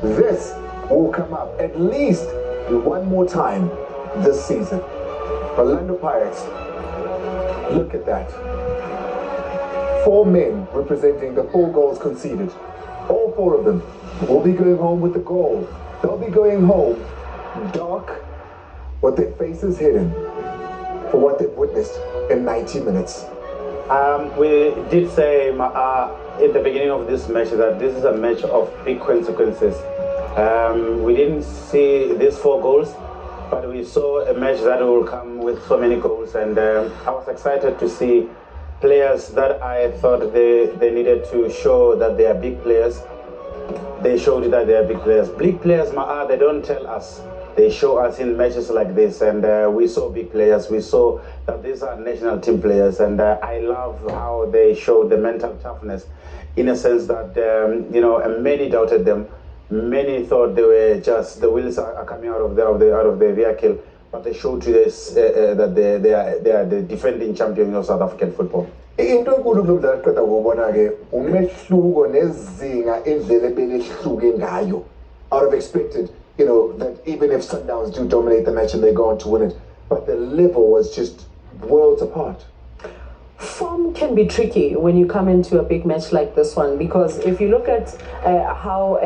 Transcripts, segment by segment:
This will come up at least one more time this season. Orlando Pirates, look at that. 4 men representing the 4 goals conceded. All 4 of them will be going home with the goal. They'll be going home dark, with their faces hidden, for what they've witnessed in 90 minutes. We did say in the beginning of this match that this is a match of big consequences. We didn't see these 4 goals, but we saw a match that will come with so many goals, and I was excited to see players that I thought they needed to show that they are big players. They showed that they are big players. Big players, they don't tell us. They show us in matches like this, and we saw big players. We saw that these are national team players, and I love how they showed the mental toughness, in a sense that many doubted them. Many thought they were just the wheels are coming out of the vehicle, but they showed to us that they are the defending champions of South African football. Into enkulu kulomdlalo qeda ukubona ke umehluko nezinga endlela ebelehluke ngayo. I would have expected, that even if Sundowns do dominate the match and they go on to win it, but the level was just worlds apart. Form can be tricky when you come into a big match like this one, because if you look at how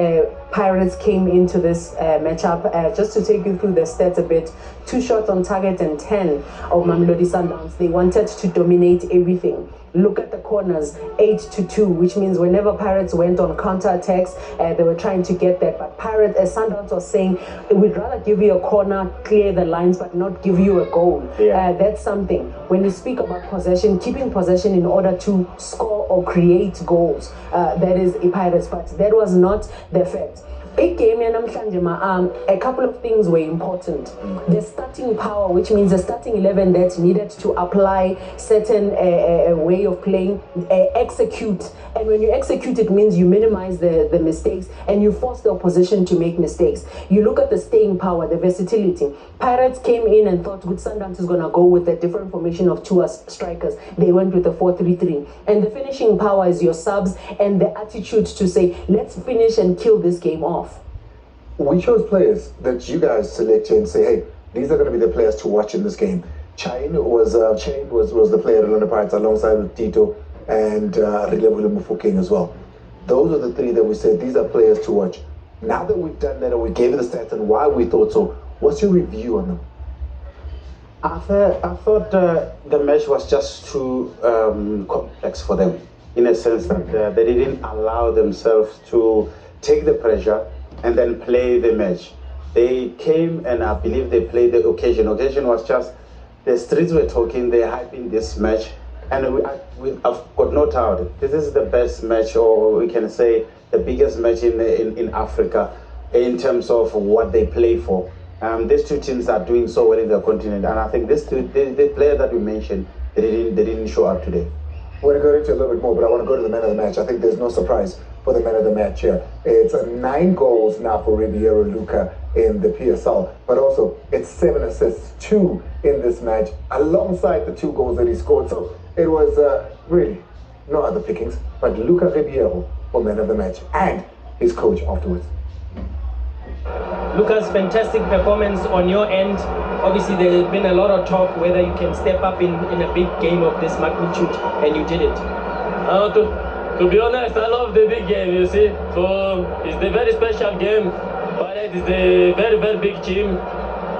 Pirates came into this matchup, just to take you through the stats a bit, 2 shots on target and 10 of Mamelodi Sundowns. They wanted to dominate everything. Look at the corners, 8-2, which means whenever Pirates went on counter-attacks, they were trying to get that. But Sundowns was saying, we'd rather give you a corner, clear the lines, but not give you a goal. Yeah. That's something. When you speak about possession, keeping possession in order to score or create goals, that is a Pirates. But that was not the fact. Big game, a couple of things were important. The starting power, which means the starting 11 that needed to apply certain way of playing, execute. And when you execute, it means you minimize the mistakes and you force the opposition to make mistakes. You look at the staying power, the versatility. Pirates came in and thought good Sundowns is going to go with a different formation of 2 strikers. They went with a 4-3-3. And the finishing power is your subs and the attitude to say, let's finish and kill this game off. We chose players that you guys selected and say, hey, these are going to be the players to watch in this game. Chain was the player at Orlando Pirates alongside with Tito and Rilebule Mufokeng as well. Those are the 3 that we said, these are players to watch. Now that we've done that and we gave you the stats and why we thought so, what's your review on them? I thought the match was just too complex for them, in a sense that they didn't allow themselves to take the pressure and then play the match. They came and I believe they played the occasion. Occasion was just the streets were talking, they're hyping this match, and I've got no doubt this is the best match, or we can say the biggest match in Africa in terms of what they play for. These 2 teams are doing so well in the continent, and I think the player that we mentioned, they didn't show up today. We're going to go into a little bit more, but I want to go to the man of the match. I think there's no surprise for the man of the match here. It's 9 goals now for Ribeiro Luca in the PSL, but also it's 7 assists, 2 in this match, alongside the 2 goals that he scored. So it was really no other pickings, but Luca Ribeiro for man of the match, and his coach afterwards. Lucas, fantastic performance on your end. Obviously, there's been a lot of talk whether you can step up in a big game of this magnitude, and you did it. To be honest, I love the big game, you see. So it's a very special game, but it is a very, very big team.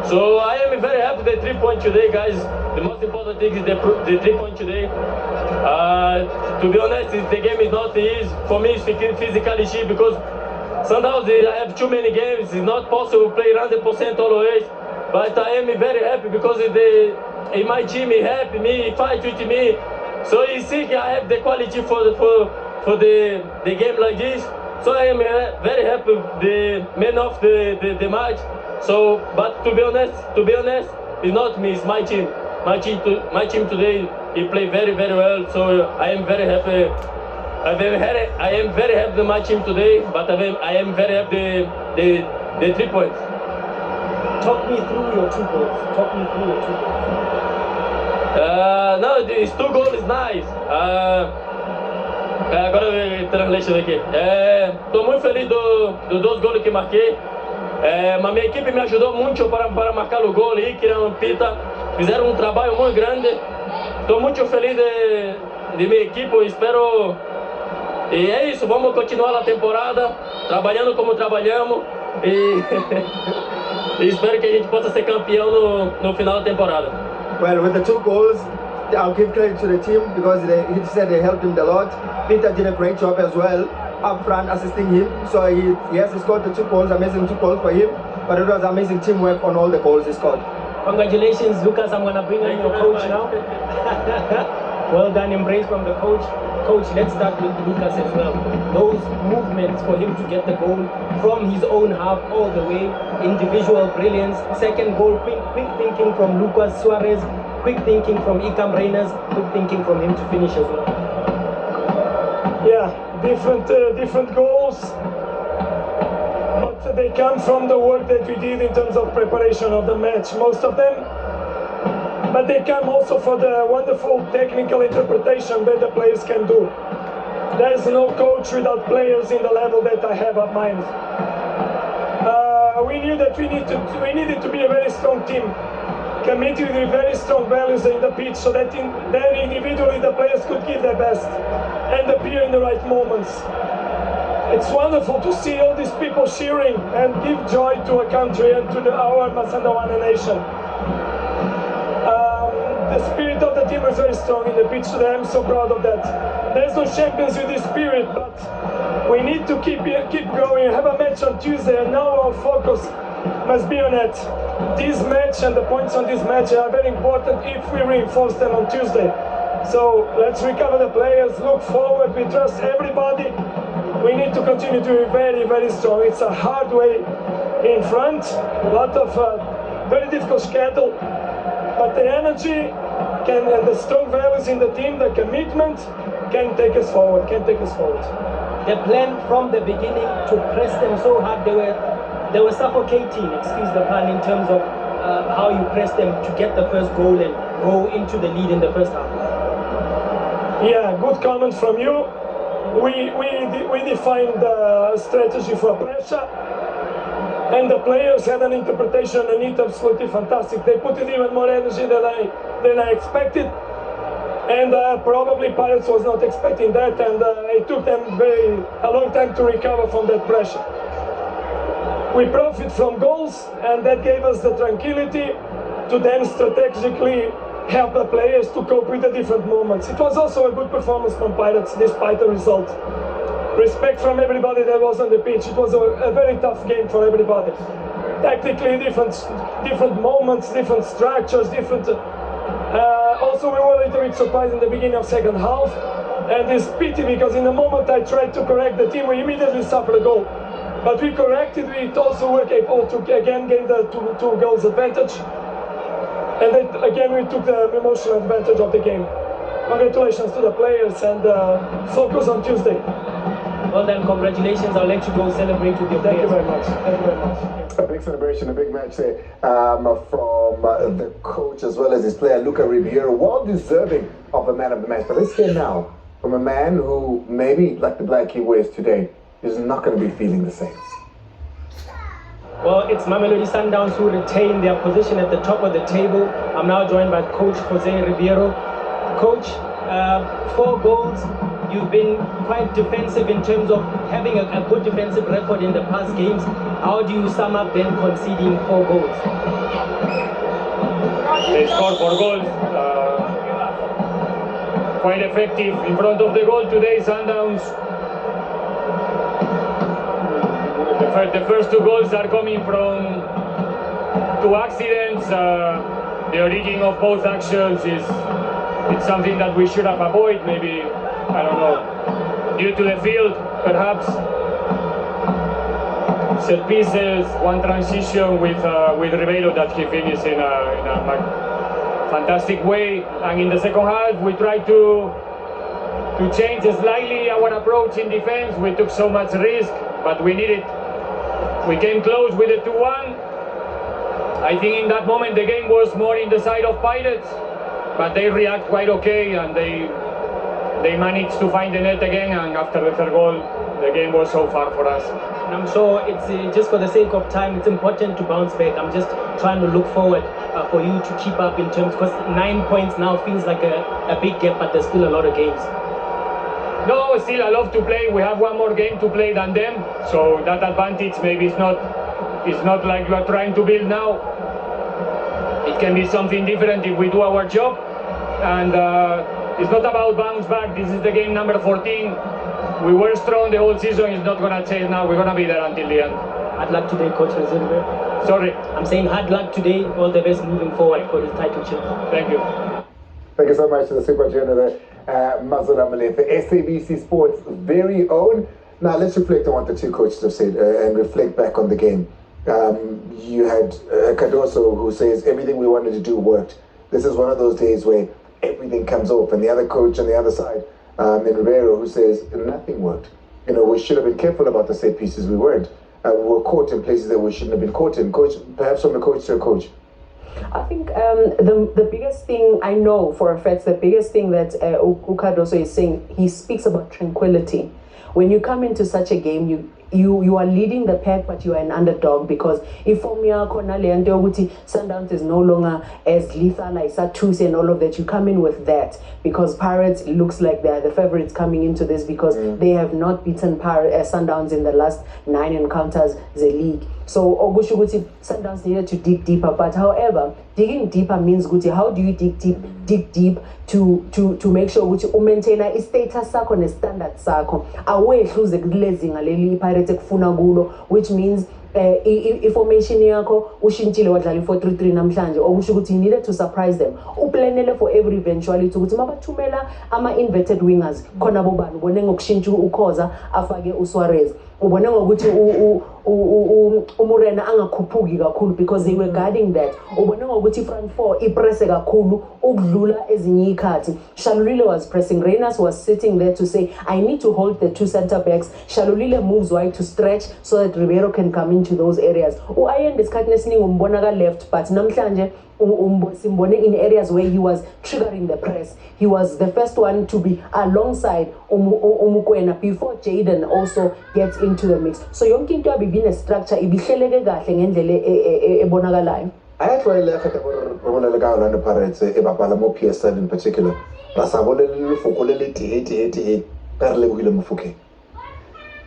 So I am very happy with the 3 point today, guys. The most important thing is the 3 point today. To be honest, the game is not easy. For me, it's physically cheap because sometimes I have too many games. It's not possible to play 100% always. But I am very happy because in my team he helped me, he fight with me. So he think I have the quality for the game like this. So I am very happy the man of the match. So, but to be honest, it's not me, it's my team. My team today, he played very, very well. So I am very happy. I am very happy with my team today, but I am very happy the 3 points. Talk me through your 2 goals. No, these 2 goals is nice. Agora translation aqui. Estou muito feliz dos 2 gols que marquei. Mas minha equipe me ajudou muito para marcar o gol e criar uma pita. Fizeram um trabalho muito grande. Estou muito feliz de minha equipe. Espero. E é isso. Vamos continuar a temporada trabalhando como trabalhamos e, e espero que a gente possa ser campeão no final da temporada. Well, with the 2 goals, I'll give credit to the team because he said they helped him a lot. Peter did a great job as well, up front assisting him. So he scored the 2 goals, amazing 2 goals for him. But it was amazing teamwork on all the goals he scored. Congratulations, Lucas. I'm going to bring in your coach now. Well done, embrace from the coach. Coach, let's start with Lucas as well. Those movements for him to get the goal from his own half all the way, individual brilliance. Second goal, quick thinking from Lucas Suarez, quick thinking from Ikam Reyners, quick thinking from him to finish as well. Yeah, different goals, but they come from the work that we did in terms of preparation of the match, most of them. But they come also for the wonderful technical interpretation that the players can do. There is no coach without players in the level that I have at mind. We knew that we needed to be a very strong team, committed with very strong values in the pitch, so that then individually the players could give their best and appear in the right moments. It's wonderful to see all these people cheering and give joy to a country and to our Masandawana nation. The spirit of the team is very strong in the pitch today. I'm so proud of that. There's no champions with this spirit, but we need to keep going. Have a match on Tuesday, and now our focus must be on it. This match and the points on this match are very important if we reinforce them on Tuesday. So let's recover the players, look forward, we trust everybody. We need to continue to be very, very strong. It's a hard way in front, a lot of very difficult schedule, but the energy and the strong values in the team, the commitment can take us forward, The plan from the beginning to press them so hard, they were suffocating, excuse the pun, in terms of how you press them to get the first goal and go into the lead in the first half. Yeah, good comment from you. We defined a strategy for pressure, and the players had an interpretation on it absolutely fantastic. They put in even more energy than I expected, and probably Pirates was not expecting that, and it took them a long time to recover from that pressure. We profit from goals, and that gave us the tranquility to then strategically help the players to cope with the different moments. It was also a good performance from Pirates despite the result. Respect from everybody that was on the pitch. It was a very tough game for everybody. Tactically different moments, different structures, also we were a little bit surprised in the beginning of second half, and it's pity because in the moment I tried to correct the team, we immediately suffered a goal. But we corrected, we also were able to again gain the two goals advantage. And then again we took the emotional advantage of the game. Congratulations to the players, and focus on Tuesday. Well then, congratulations. I'll let you go celebrate with your players. Thank you very much. A big celebration, a big match there from the coach as well as his player, Luca Ribeiro. Well deserving of the man of the match. But let's hear now from a man who maybe, like the black he wears today, is not going to be feeling the same. Well, it's Mamelodi Sundowns who retain their position at the top of the table. I'm now joined by Coach Jose Ribeiro. Coach, 4 goals. You've been quite defensive in terms of having a good defensive record in the past games. How do you sum up then conceding 4 goals? They scored 4 goals. Quite effective in front of the goal today, Sundowns. The first 2 goals are coming from 2 accidents. The origin of both actions it's something that we should have avoided, maybe, I don't know, due to the field, perhaps. Set pieces, one transition with Ribeiro that he finished in a fantastic way. And in the second half, we tried to change slightly our approach in defense. We took so much risk, but we needed. We came close with the 2-1. I think in that moment the game was more in the side of Pirates, but they react quite okay, and they they managed to find the net again, and after the third goal, the game was so far for us. And I'm sure it's just for the sake of time, it's important to bounce back. I'm just trying to look forward for you to keep up in terms, because 9 points now feels like a big gap, but there's still a lot of games. No, still I love to play. We have one more game to play than them, so that advantage maybe is not like you are trying to build now. It can be something different if we do our job, and it's not about bounce back. This is the game number 14. We were strong the whole season. It's not gonna change now. We're gonna be there until the end. Hard luck today, Coach Zilber. Sorry. I'm saying hard luck today. All the best moving forward for this title chip. Thank you. Thank you so much to the Super Journal, Mazola Malefe, SABC Sports' very own. Now let's reflect on what the two coaches have said and reflect back on the game. You had Cardoso, who says everything we wanted to do worked. This is one of those days where everything comes off, and the other coach on the other side, and Ribeiro, who says nothing worked. You know, we should have been careful about the set pieces. We weren't. We were caught in places that we shouldn't have been caught in. Coach, perhaps from a coach to a coach. I think the biggest thing I know for a fact, the biggest thing that Cardoso is saying, he speaks about tranquility. When you come into such a game, you are leading the pack, but you are an underdog, because if Sundowns is no longer as lethal as Satusi and all of that, you come in with that, because Pirates looks like they're the favorites coming into this, because they have not beaten Sundowns in the last 9 encounters the league. So Ogushuguti Sundowns needed to dig deeper, but however, digging deeper means Guti, how do you dig deep to make sure Guti maintain a status sakho ne standard sakho away hluze kulezinga leli Pirates ekufuna kulo, which means information yakho ushintshile wadlala i-4-3-3 namhlanje, okusho ukuthi you needed to surprise them, uplanele for every eventuality ukuthi mabathumela ama-inverted wingers khona bobani, ubone ngokushintsha ukhoza afake uSuarez, ubone ngokuthi uMurena angakhuphuki kakhulu because they were guarding that, ubone ngokuthi front four ipresse kakhulu ukudlula ezinye ikhathi. Shalulile was pressing, Reyners was sitting there to say I need to hold the two center backs. Shalulile moves wide to stretch so that Ribeiro can come into those areas. Uayen isikhathi nesiningi umbona ka left, but namhlanje simbone in areas where he was triggering the press. He was the first one to be alongside Umukwena before Jaden also gets into the mix. So yonke into abibine structure ibihleleke kahle ngendlela ebonakalayo. I had to left at the Orlando Pirates, Ebapalamo PSL in particular.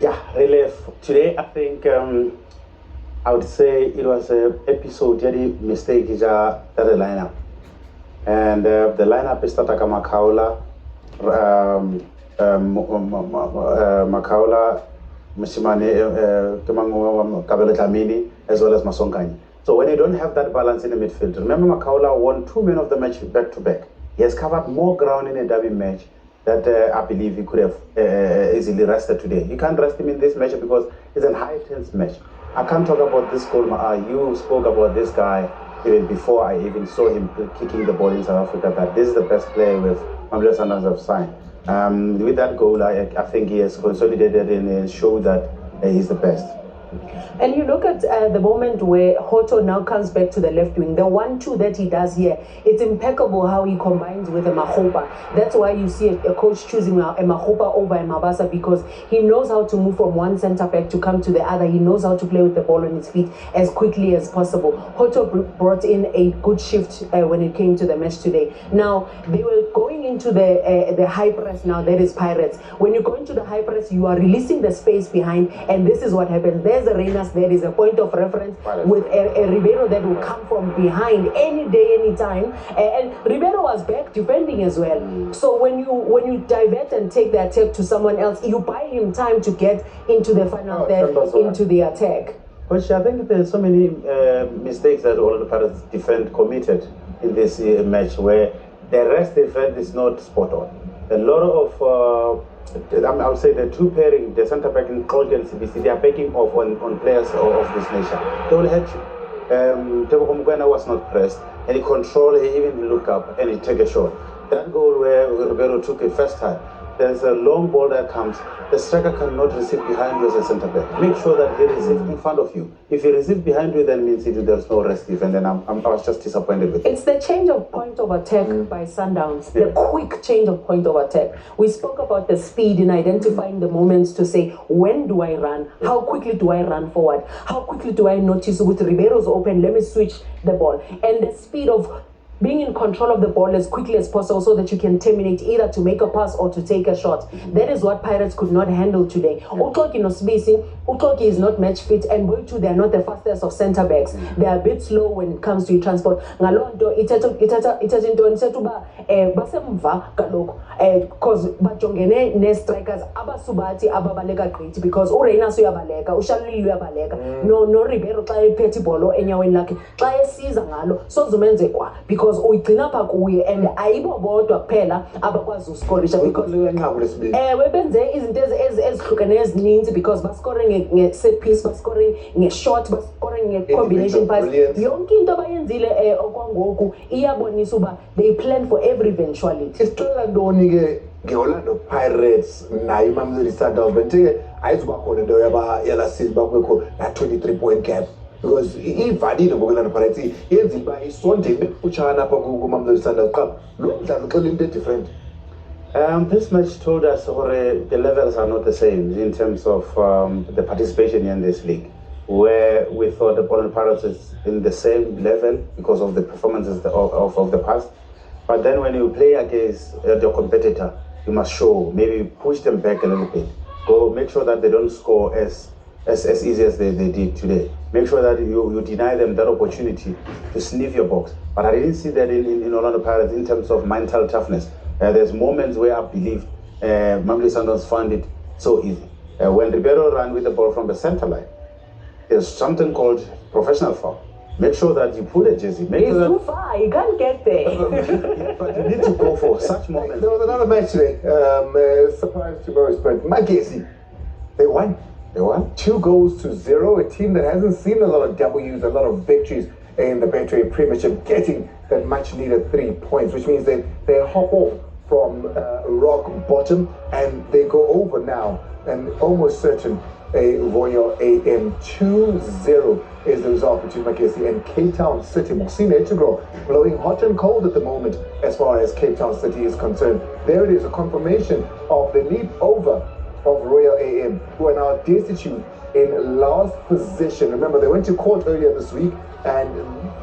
Yeah, really. Today, I think I would say it was an episode very mistake is the lineup, and the lineup is Tataka Makaula, Makaula, Musimane, Kabele Tamini, as well as Masongani. So when you don't have that balance in the midfield, remember Makaula won 2 men of the match back to back. He has covered more ground in a derby match that I believe he could have easily rested today. You can't rest him in this match because it's a high tense match. I can't talk about this goal. You spoke about this guy even before I even saw him kicking the ball in South Africa, that this is the best player with Mamelodi Sundowns have signed. With that goal, I think he has consolidated and showed that he's the best. And you look at the moment where Hoto now comes back to the left wing, the 1-2 that he does here, it's impeccable how he combines with a Mahopa. That's why you see a coach choosing a Mahopa over a Mabasa, because he knows how to move from one center back to come to the other. He knows how to play with the ball on his feet as quickly as possible. Hoto brought in a good shift when it came to the match today. Now, they were going into the high press now, that is Pirates. When you go into the high press, you are releasing the space behind, and this is what happens. There's a Reyners, there is a point of reference with a Ribeiro that will come from behind any day, any time. And Ribeiro was back defending as well. So when you divert and take the attack to someone else, you buy him time to get into the final third, into the attack. Coach, I think there's so many mistakes that all the Pirates defense committed in this match, where the rest defense is not spot on. A lot of I would say the two pairing, the centre back in Colt and CBC, they are backing off on players of this nature. They will hurt you. Tebo Mugwana was not pressed, and he controlled, he even looked up and he took a shot. That goal where Ribeiro took it first time, there's a long ball that comes, the striker cannot receive behind you as a centre back. Make sure that he receives in front of you. If he receives behind you, then means there's no rest defense, and I was just disappointed with it. It's the change of point of attack by Sundowns, the quick change of point of attack. We spoke about the speed in identifying the moments to say, when do I run? How quickly do I run forward? How quickly do I notice with Ribeiro's open, let me switch the ball? And the speed of being in control of the ball as quickly as possible so that you can terminate, either to make a pass or to take a shot. That is what Pirates could not handle today. Utoki is not match fit, and Boitu, they are not the fastest of centre backs. They are a bit slow when it comes to transport. Because bajongene ne strikers abasubati ababaleka great, because uReina suyabaleka, uShaluli uyabaleka, no Ribeiro xa ephethe ibhola enyaweni lakhe xa esiza ngalo sozumenze kwa, because uyigcina pha kuye, and ayibo bodwa kuphela abakwazi uscorisha, because benze izinto ezihlukeneyo ezininzi, because bascoring nge-set piece, bascoring nge-shot, bascoring nge-combination pass. Yonke into abayenzile okwangoku iyabonisa uba they plan for every eventuality. Isixola ntoni ke nge-Orlando Pirates nayo iMamelodi Sundowns bentike ayizuba khona into yalasizwe bakubekho na 23-point gap, because ivalile ngoku-Orlando Pirates yenza uba isondele bekufutshane apha kuMamelodi Sundowns. Qha lo mdlalo uxela into different. This match told us the levels are not the same in terms of the participation in this league, where we thought the Orlando Pirates is in the same level because of the performances of the past. But then when you play against your competitor, you must show, maybe push them back a little bit. Go make sure that they don't score as easy as they did today. Make sure that you deny them that opportunity to sniff your box. But I didn't see that in Orlando Pirates in terms of mental toughness. There's moments where I believe Mamelodi Sundowns found it so easy. When Ribeiro ran with the ball from the center line, there's something called professional foul. Make sure that you pull a jersey. It's too far, you can't get there. But you need to go for such moments. There was another match today, surprise to most, but Magesi, they won. They won 2-0, a team that hasn't seen a lot of W's, a lot of victories in the Betway Premiership, getting that much needed 3 points, which means that they hop off from rock bottom and they go over now, and almost certain a Royal AM. 2-0 is the result between Magesi and Cape Town City. Muxine Integral blowing hot and cold at the moment as far as Cape Town City is concerned. There it is, a confirmation of the leap over of Royal AM, who are now destitute in last position. Remember, they went to court earlier this week, and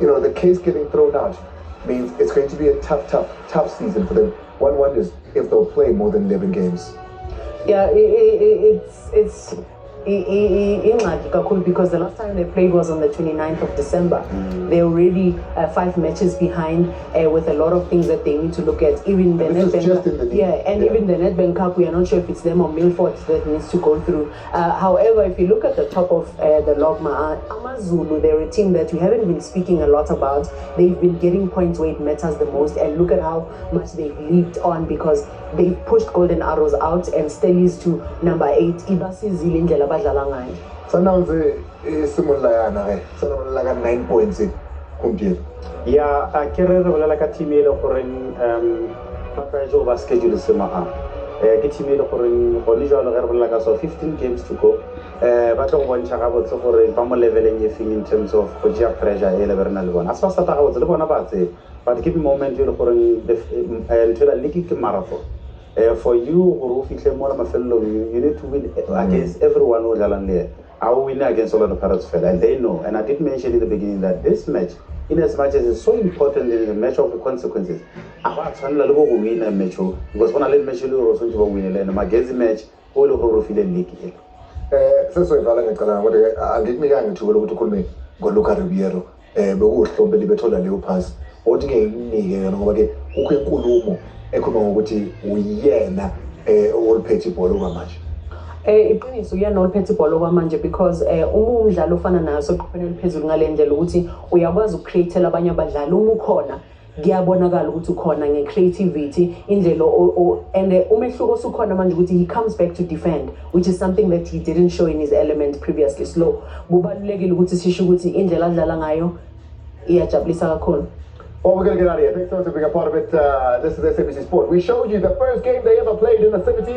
the case getting thrown out means it's going to be a tough season for them. One wonders if they'll play more than 11 games. Yeah, it's because the last time they played was on the 29th of December. They're already 5 matches behind, with a lot of things that they need to look at. Even the Nedbank, even the Nedbank Cup, we are not sure if it's them or Milford that needs to go through. However, if you look at the top of the Logma, Amazulu, they're a team that we haven't been speaking a lot about. They've been getting points where it matters the most, and look at how much they've lived on, because they've pushed Golden Arrows out and Stellies to number 8. Ibasi Zilindlela badlala ngayo. Sundowns simolayana like 9 points kumpielo. Yeah, I carry the like a team le gore papajo ba schedule sema ke team le gore go le jalo re like so 15 games to go. Ba tlo go bontsha ga botse gore ba mo leveleng e feng in terms of go ja pressure e le berena le bona. As fast as ta ga botse le bona ba tse, but keep moment le gore until a league ke marathon. For you, you need to win against everyone who's there. I will win against Orlando Pirates, and they know. And I did mention in the beginning that this match, in as much as it's so important, it is a match of the consequences. I want to win a match because when I let match, you will win a match. All of the feel league. So if I did me going to call me Goluka Ribeiro, but who don't believe it all a little pass. What again, Kulumo. Ukuthi uyena olphethe ibhola okwamanje. Iqiniso uyena olphethe ibhola okwamanje, because umdlalo ofana naso oqopheni eliphezulu ngalendlela ukuthi uyakwazi ukcreatela abanye abadlali uma ukhona kuyabonakala ukuthi ukhona nge-creativity indlela and umehluko osukhona manje ukuthi he comes back to defend, which is something that he didn't show in his element previously. Slow kubalulekile ukuthi sisho ukuthi indlela adlala ngayo iyajabulisa kakhulu. Well, we're going to get out of here. Thanks so much for being a part of it. This is SABC Sport. We showed you the first game they ever played in the 17.